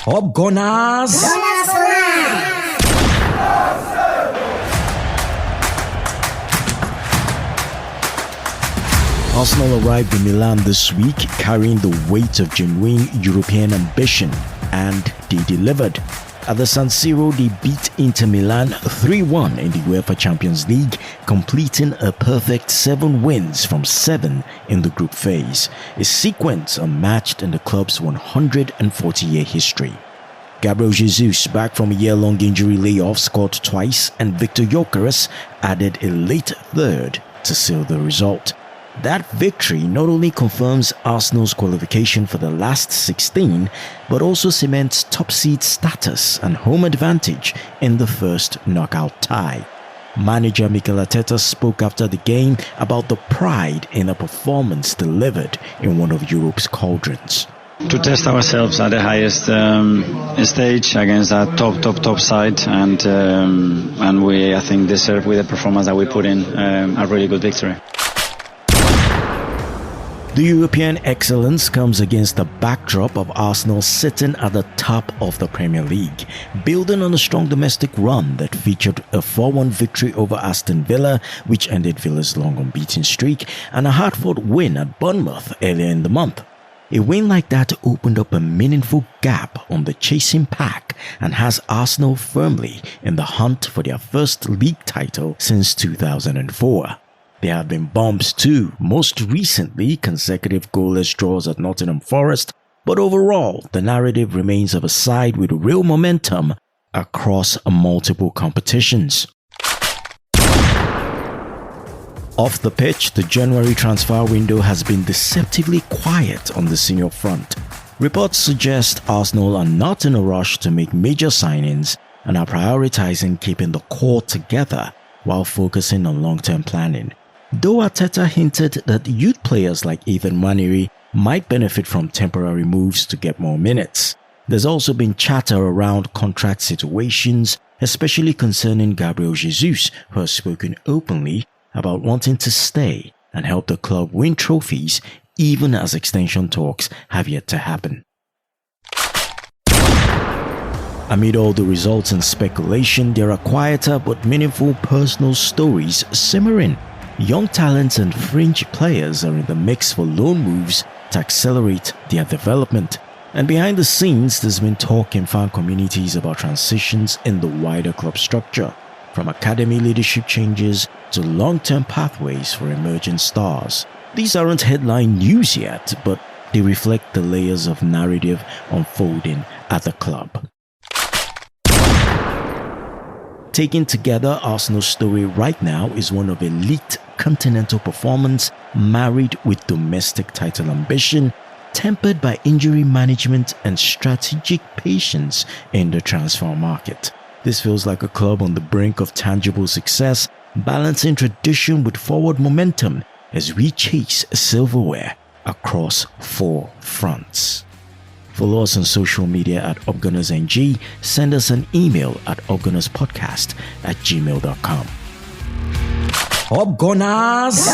Up Gunners! Arsenal arrived in Milan this week carrying the weight of genuine European ambition, and they delivered. At the San Siro, they beat Inter Milan 3-1 in the UEFA Champions League, completing a perfect 7 wins from 7 in the group phase, a sequence unmatched in the club's 140-year history. Gabriel Jesus, back from a year-long injury layoff, scored twice, and Victor Gyökeres added a late third to seal the result. That victory not only confirms Arsenal's qualification for the last 16, but also cements top seed status and home advantage in the first knockout tie. Manager Mikel Arteta spoke after the game about the pride in a performance delivered in one of Europe's cauldrons. To test ourselves at the highest stage against a top side, and we, I think, deserve with the performance that we put in a really good victory. The European excellence comes against the backdrop of Arsenal sitting at the top of the Premier League, building on a strong domestic run that featured a 4-1 victory over Aston Villa, which ended Villa's long unbeaten streak, and a hard-fought win at Bournemouth earlier in the month. A win like that opened up a meaningful gap on the chasing pack and has Arsenal firmly in the hunt for their first league title since 2004. There have been bumps too, most recently consecutive goalless draws at Nottingham Forest, but overall the narrative remains of a side with real momentum across multiple competitions. Off the pitch, the January transfer window has been deceptively quiet on the senior front. Reports suggest Arsenal are not in a rush to make major signings and are prioritizing keeping the core together while focusing on long-term planning. Though Arteta hinted that youth players like Ethan Nwaneri might benefit from temporary moves to get more minutes, there's also been chatter around contract situations, especially concerning Gabriel Jesus, who has spoken openly about wanting to stay and help the club win trophies even as extension talks have yet to happen. Amid all the results and speculation, there are quieter but meaningful personal stories simmering. Young talents and fringe players are in the mix for loan moves to accelerate their development. And behind the scenes, there's been talk in fan communities about transitions in the wider club structure, from academy leadership changes to long-term pathways for emerging stars. These aren't headline news yet, but they reflect the layers of narrative unfolding at the club. Taken together, Arsenal's story right now is one of elite continental performance married with domestic title ambition, tempered by injury management and strategic patience in the transfer market. This feels like a club on the brink of tangible success, balancing tradition with forward momentum as we chase silverware across 4 fronts. Follow us on social media at UpGunnersNG. Send us an email at upgunnerspodcast@gmail.com. Up Gunners!